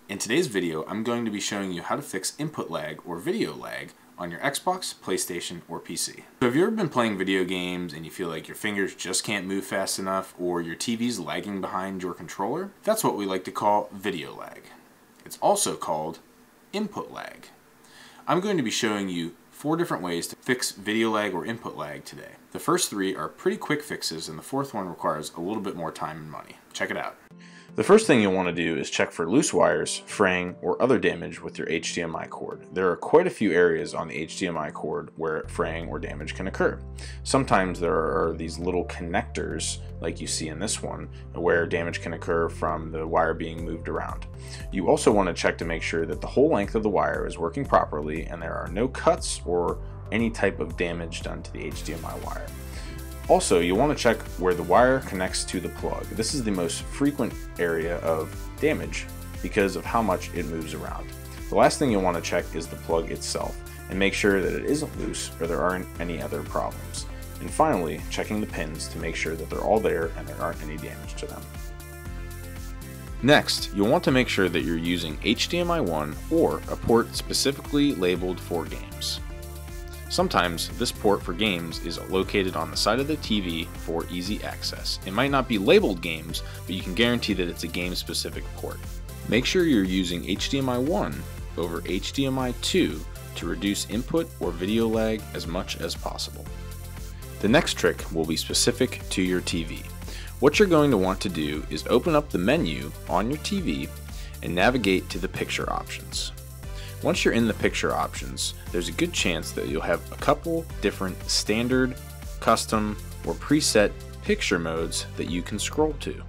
In today's video, I'm going to be showing you how to fix input lag or video lag on your Xbox, PlayStation, or PC. So have you ever been playing video games and you feel like your fingers just can't move fast enough, or your TV's lagging behind your controller? That's what we like to call video lag. It's also called input lag. I'm going to be showing you 4 different ways to fix video lag or input lag today. The first 3 are pretty quick fixes, and the 4th one requires a little bit more time and money. Check it out. The first thing you'll want to do is check for loose wires, fraying, or other damage with your HDMI cord. There are quite a few areas on the HDMI cord where fraying or damage can occur. Sometimes there are these little connectors, like you see in this one, where damage can occur from the wire being moved around. You also want to check to make sure that the whole length of the wire is working properly and there are no cuts or any type of damage done to the HDMI wire. Also, you'll want to check where the wire connects to the plug. This is the most frequent area of damage because of how much it moves around. The last thing you'll want to check is the plug itself and make sure that it isn't loose or there aren't any other problems. And finally, checking the pins to make sure that they're all there and there aren't any damage to them. Next, you'll want to make sure that you're using HDMI 1 or a port specifically labeled for games. Sometimes this port for games is located on the side of the TV for easy access. It might not be labeled games, but you can guarantee that it's a game-specific port. Make sure you're using HDMI 1 over HDMI 2 to reduce input or video lag as much as possible. The next trick will be specific to your TV. What you're going to want to do is open up the menu on your TV and navigate to the picture options. Once you're in the picture options, there's a good chance that you'll have a couple different standard, custom, or preset picture modes that you can scroll to.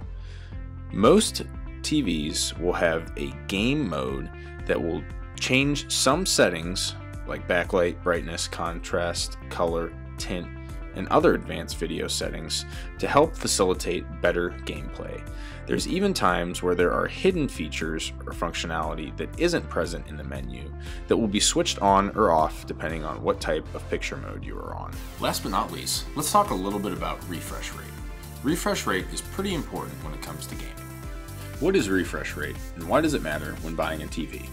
Most TVs will have a game mode that will change some settings like backlight, brightness, contrast, color, tint, and other advanced video settings to help facilitate better gameplay. There's even times where there are hidden features or functionality that isn't present in the menu that will be switched on or off depending on what type of picture mode you are on. Last but not least, let's talk a little bit about refresh rate. Refresh rate is pretty important when it comes to gaming. What is refresh rate and why does it matter when buying a TV?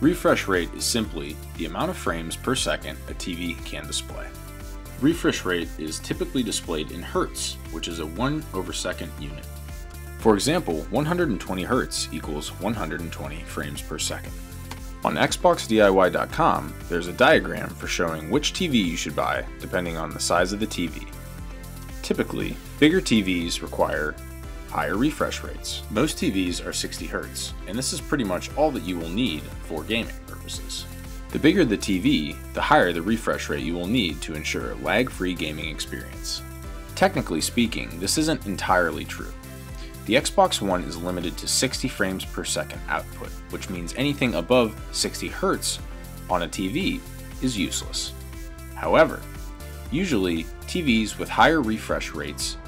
Refresh rate is simply the amount of frames per second a TV can display. Refresh rate is typically displayed in hertz, which is a 1/2 unit. For example, 120 hertz equals 120 frames per second. On XboxDIY.com, there's a diagram for showing which TV you should buy depending on the size of the TV. Typically, bigger TVs require higher refresh rates. Most TVs are 60 hertz, and this is pretty much all that you will need for gaming purposes. The bigger the TV, the higher the refresh rate you will need to ensure a lag-free gaming experience. Technically speaking, this isn't entirely true. The Xbox One is limited to 60 frames per second output, which means anything above 60 Hz on a TV is useless. However, usually TVs with higher refresh rates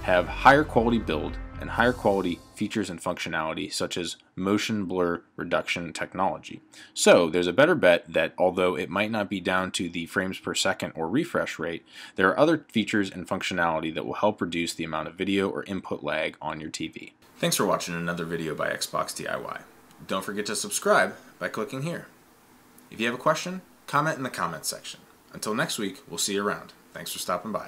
have higher quality build and higher quality features and functionality such as motion blur reduction technology. So there's a better bet that although it might not be down to the frames per second or refresh rate, there are other features and functionality that will help reduce the amount of video or input lag on your TV. Thanks for watching another video by Xbox DIY. Don't forget to subscribe by clicking here. If you have a question, comment in the comments section. Until next week, we'll see you around. Thanks for stopping by.